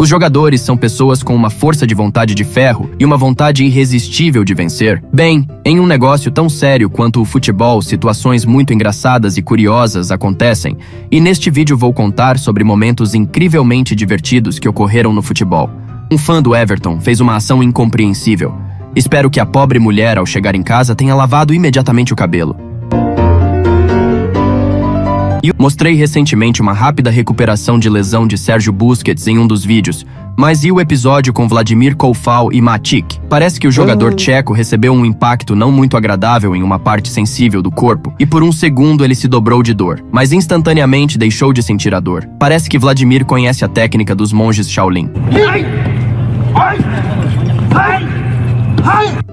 Os jogadores são pessoas com uma força de vontade de ferro e uma vontade irresistível de vencer. Bem, em um negócio tão sério quanto o futebol, situações muito engraçadas e curiosas acontecem, e neste vídeo vou contar sobre momentos incrivelmente divertidos que ocorreram no futebol. Um fã do Everton fez uma ação incompreensível. Espero que a pobre mulher, ao chegar em casa, tenha lavado imediatamente o cabelo. Mostrei recentemente uma rápida recuperação de lesão de Sérgio Busquets em um dos vídeos, mas e o episódio com Vladimir Koufal e Matic? Parece que o jogador tcheco recebeu um impacto não muito agradável em uma parte sensível do corpo, e por um segundo ele se dobrou de dor, mas instantaneamente deixou de sentir a dor. Parece que Vladimir conhece a técnica dos monges Shaolin.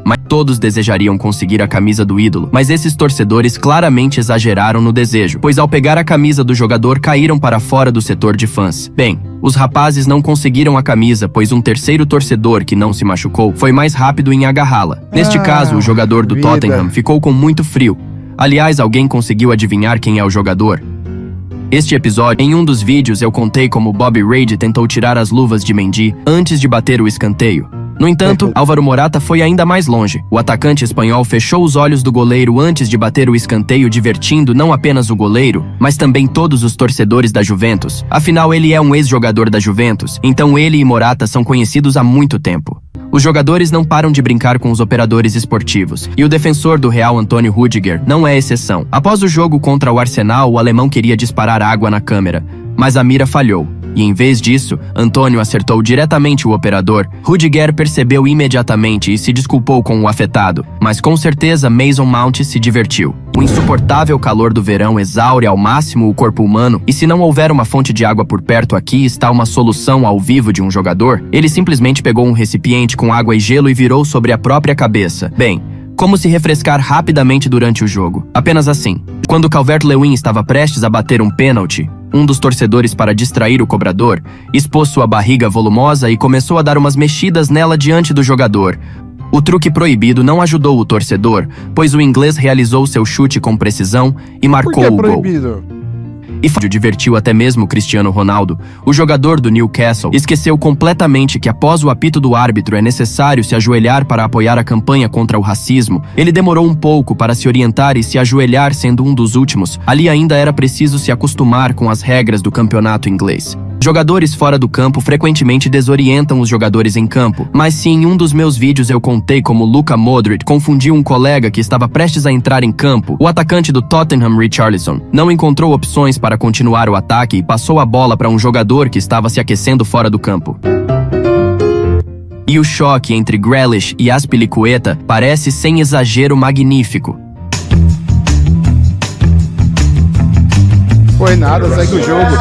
Mas todos desejariam conseguir a camisa do ídolo, mas esses torcedores claramente exageraram no desejo, pois ao pegar a camisa do jogador caíram para fora do setor de fãs. Bem, os rapazes não conseguiram a camisa, pois um terceiro torcedor que não se machucou foi mais rápido em agarrá-la. Neste caso, o jogador do Tottenham ficou com muito frio. Aliás, alguém conseguiu adivinhar quem é o jogador? Este episódio, em um dos vídeos eu contei como Bobby Reid tentou tirar as luvas de Mendy antes de bater o escanteio. No entanto, Álvaro Morata foi ainda mais longe. O atacante espanhol fechou os olhos do goleiro antes de bater o escanteio, divertindo não apenas o goleiro, mas também todos os torcedores da Juventus. Afinal, ele é um ex-jogador da Juventus, então ele e Morata são conhecidos há muito tempo. Os jogadores não param de brincar com os operadores esportivos, e o defensor do Real Antônio Rüdiger não é exceção. Após o jogo contra o Arsenal, o alemão queria disparar água na câmera, mas a mira falhou. E em vez disso, Antônio acertou diretamente o operador. Rüdiger percebeu imediatamente e se desculpou com o afetado, mas com certeza Mason Mount se divertiu. O insuportável calor do verão exaure ao máximo o corpo humano, e se não houver uma fonte de água por perto, aqui está uma solução ao vivo de um jogador. Ele simplesmente pegou um recipiente com água e gelo e virou sobre a própria cabeça. Bem, como se refrescar rapidamente durante o jogo. Apenas assim. Quando Calvert-Lewin estava prestes a bater um pênalti, um dos torcedores, para distrair o cobrador, expôs sua barriga volumosa e começou a dar umas mexidas nela diante do jogador. O truque proibido não ajudou o torcedor, pois o inglês realizou seu chute com precisão e marcou o gol. E divertiu até mesmo Cristiano Ronaldo. O jogador do Newcastle esqueceu completamente que após o apito do árbitro é necessário se ajoelhar para apoiar a campanha contra o racismo. Ele demorou um pouco para se orientar e se ajoelhar, sendo um dos últimos. Ali ainda era preciso se acostumar com as regras do campeonato inglês. Jogadores fora do campo frequentemente desorientam os jogadores em campo, mas se em um dos meus vídeos eu contei como Luka Modric confundiu um colega que estava prestes a entrar em campo, o atacante do Tottenham, Richarlison, não encontrou opções para continuar o ataque e passou a bola para um jogador que estava se aquecendo fora do campo. E o choque entre Grealish e Azpilicueta parece sem exagero magnífico. Foi nada, segue o jogo.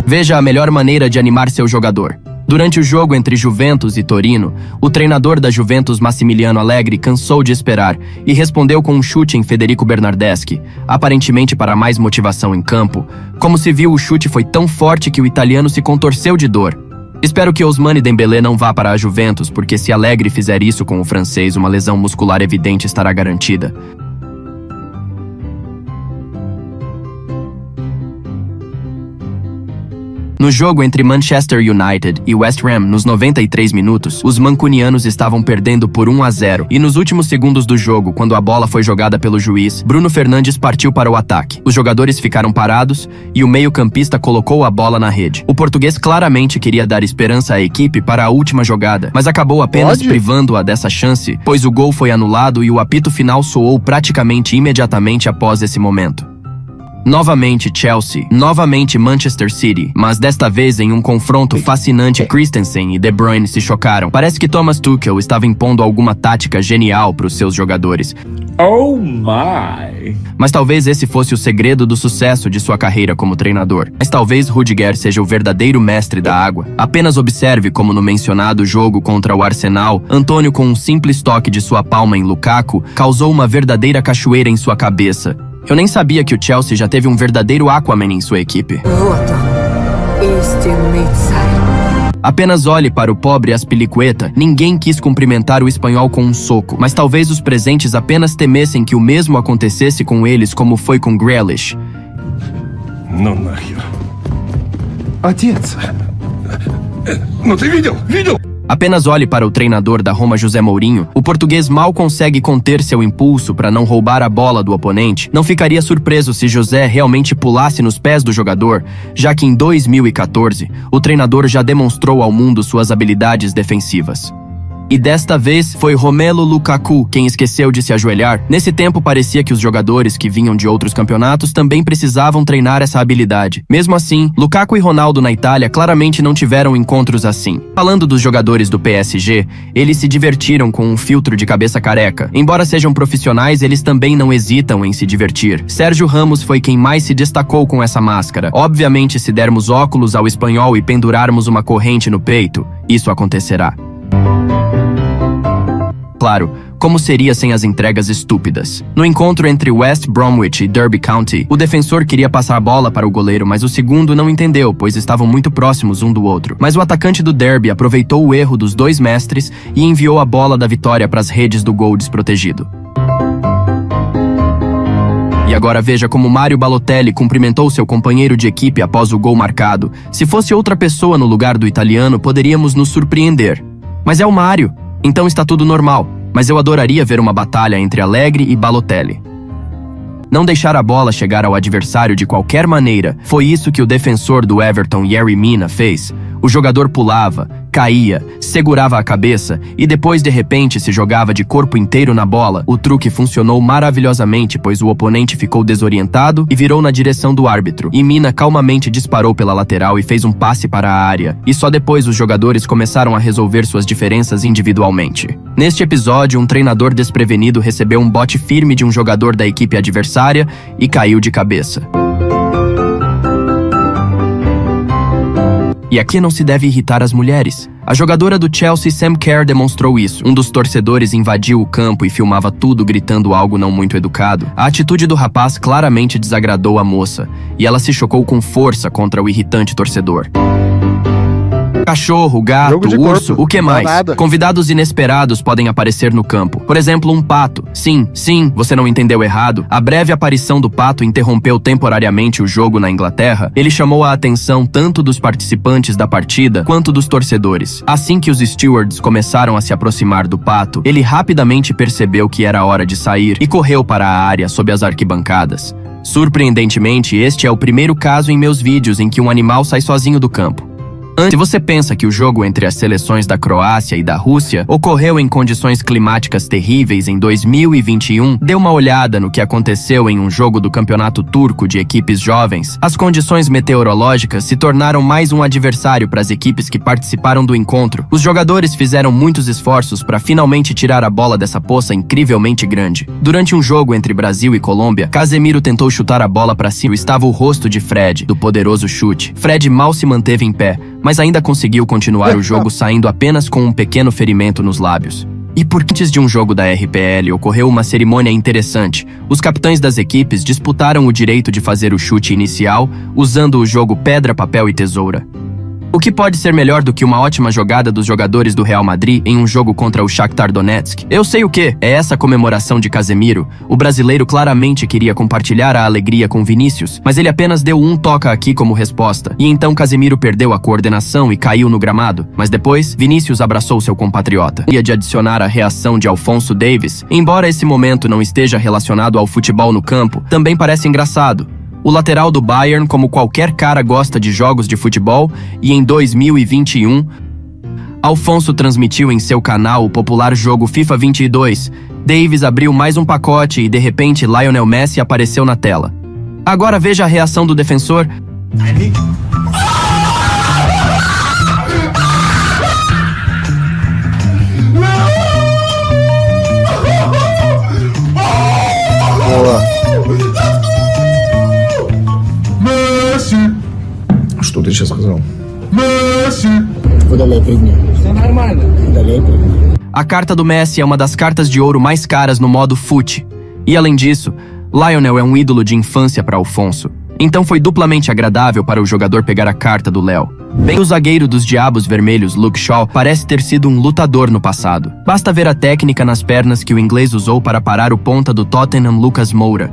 Veja a melhor maneira de animar seu jogador. Durante o jogo entre Juventus e Torino, o treinador da Juventus, Massimiliano Allegri, cansou de esperar e respondeu com um chute em Federico Bernardeschi, aparentemente para mais motivação em campo. Como se viu, o chute foi tão forte que o italiano se contorceu de dor. Espero que Ousmane Dembélé não vá para a Juventus, porque se Allegri fizer isso com o francês, uma lesão muscular evidente estará garantida. No jogo entre Manchester United e West Ham, nos 93 minutos, os mancunianos estavam perdendo por 1-0, e nos últimos segundos do jogo, quando a bola foi jogada pelo juiz, Bruno Fernandes partiu para o ataque. Os jogadores ficaram parados e o meio-campista colocou a bola na rede. O português claramente queria dar esperança à equipe para a última jogada, mas acabou apenas privando-a dessa chance, pois o gol foi anulado e o apito final soou praticamente imediatamente após esse momento. Novamente Chelsea, novamente Manchester City, mas desta vez em um confronto fascinante, Christensen e De Bruyne se chocaram. Parece que Thomas Tuchel estava impondo alguma tática genial para os seus jogadores. Oh my! Mas talvez esse fosse o segredo do sucesso de sua carreira como treinador. Mas talvez Rüdiger seja o verdadeiro mestre da água. Apenas observe como no mencionado jogo contra o Arsenal, Antônio, com um simples toque de sua palma em Lukaku, causou uma verdadeira cachoeira em sua cabeça. Eu nem sabia que o Chelsea já teve um verdadeiro Aquaman em sua equipe. Apenas olhe para o pobre Azpilicueta. Ninguém quis cumprimentar o espanhol com um soco, mas talvez os presentes apenas temessem que o mesmo acontecesse com eles como foi com Grealish. No, Nahir. Отец. Ну ты видел? Apenas olhe para o treinador da Roma, José Mourinho. O português mal consegue conter seu impulso para não roubar a bola do oponente. Não ficaria surpreso se José realmente pulasse nos pés do jogador, já que em 2014, o treinador já demonstrou ao mundo suas habilidades defensivas. E desta vez foi Romelu Lukaku quem esqueceu de se ajoelhar. Nesse tempo parecia que os jogadores que vinham de outros campeonatos também precisavam treinar essa habilidade. Mesmo assim, Lukaku e Ronaldo na Itália claramente não tiveram encontros assim. Falando dos jogadores do PSG, eles se divertiram com um filtro de cabeça careca. Embora sejam profissionais, eles também não hesitam em se divertir. Sérgio Ramos foi quem mais se destacou com essa máscara. Obviamente, se dermos óculos ao espanhol e pendurarmos uma corrente no peito, isso acontecerá. Claro, como seria sem as entregas estúpidas? No encontro entre West Bromwich e Derby County, o defensor queria passar a bola para o goleiro, mas o segundo não entendeu, pois estavam muito próximos um do outro. Mas o atacante do Derby aproveitou o erro dos dois mestres e enviou a bola da vitória para as redes do gol desprotegido. E agora veja como Mário Balotelli cumprimentou seu companheiro de equipe após o gol marcado. Se fosse outra pessoa no lugar do italiano, poderíamos nos surpreender. Mas é o Mário, então está tudo normal. Mas eu adoraria ver uma batalha entre Allegri e Balotelli. Não deixar a bola chegar ao adversário de qualquer maneira, foi isso que o defensor do Everton, Yerry Mina, fez. O jogador pulava, caía, segurava a cabeça e depois de repente se jogava de corpo inteiro na bola. O truque funcionou maravilhosamente, pois o oponente ficou desorientado e virou na direção do árbitro. E Mina calmamente disparou pela lateral e fez um passe para a área. E só depois os jogadores começaram a resolver suas diferenças individualmente. Neste episódio, um treinador desprevenido recebeu um bote firme de um jogador da equipe adversária e caiu de cabeça. E aqui não se deve irritar as mulheres. A jogadora do Chelsea, Sam Kerr, demonstrou isso. Um dos torcedores invadiu o campo e filmava tudo gritando algo não muito educado. A atitude do rapaz claramente desagradou a moça, e ela se chocou com força contra o irritante torcedor. Cachorro, gato, urso, o que mais? Convidados inesperados podem aparecer no campo. Por exemplo, um pato. Sim, você não entendeu errado. A breve aparição do pato interrompeu temporariamente o jogo na Inglaterra. Ele chamou a atenção tanto dos participantes da partida quanto dos torcedores. Assim que os stewards começaram a se aproximar do pato, ele rapidamente percebeu que era hora de sair e correu para a área sob as arquibancadas. Surpreendentemente, este é o primeiro caso em meus vídeos em que um animal sai sozinho do campo. Se você pensa que o jogo entre as seleções da Croácia e da Rússia ocorreu em condições climáticas terríveis em 2021, dê uma olhada no que aconteceu em um jogo do Campeonato Turco de equipes jovens. As condições meteorológicas se tornaram mais um adversário para as equipes que participaram do encontro. Os jogadores fizeram muitos esforços para finalmente tirar a bola dessa poça incrivelmente grande. Durante um jogo entre Brasil e Colômbia, Casemiro tentou chutar a bola para cima. Estava o rosto de Fred, do poderoso chute. Fred mal se manteve em pé, mas ainda conseguiu continuar o jogo saindo apenas com um pequeno ferimento nos lábios. E porque antes de um jogo da RPL ocorreu uma cerimônia interessante. Os capitães das equipes disputaram o direito de fazer o chute inicial usando o jogo pedra, papel e tesoura. O que pode ser melhor do que uma ótima jogada dos jogadores do Real Madrid em um jogo contra o Shakhtar Donetsk? Eu sei o que. É essa comemoração de Casemiro. O brasileiro claramente queria compartilhar a alegria com Vinícius, mas ele apenas deu um toca aqui como resposta. E então Casemiro perdeu a coordenação e caiu no gramado. Mas depois, Vinícius abraçou seu compatriota. Ia de adicionar a reação de Alphonso Davies. Embora esse momento não esteja relacionado ao futebol no campo, também parece engraçado. O lateral do Bayern, como qualquer cara, gosta de jogos de futebol e em 2021, Alphonso transmitiu em seu canal o popular jogo FIFA 22. Davies abriu mais um pacote e de repente Lionel Messi apareceu na tela. Agora veja a reação do defensor. Что ты сейчас сказал? A carta do Messi é uma das cartas de ouro mais caras no modo FUT. E além disso, Lionel é um ídolo de infância para Alphonso. Então foi duplamente agradável para o jogador pegar a carta do Léo. Bem, o zagueiro dos Diabos Vermelhos, Luke Shaw, parece ter sido um lutador no passado. Basta ver a técnica nas pernas que o inglês usou para parar o ponta do Tottenham, Lucas Moura.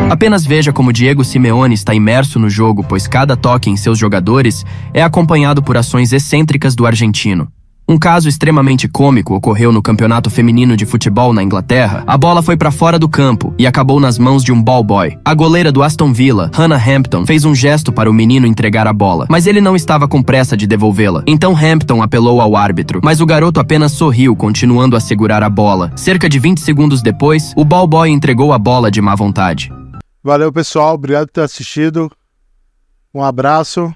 Apenas veja como Diego Simeone está imerso no jogo, pois cada toque em seus jogadores é acompanhado por ações excêntricas do argentino. Um caso extremamente cômico ocorreu no campeonato feminino de futebol na Inglaterra. A bola foi para fora do campo e acabou nas mãos de um ball boy. A goleira do Aston Villa, Hannah Hampton, fez um gesto para o menino entregar a bola, mas ele não estava com pressa de devolvê-la. Então Hampton apelou ao árbitro, mas o garoto apenas sorriu, continuando a segurar a bola. Cerca de 20 segundos depois, o ball boy entregou a bola de má vontade. Valeu, pessoal. Obrigado por ter assistido. Um abraço.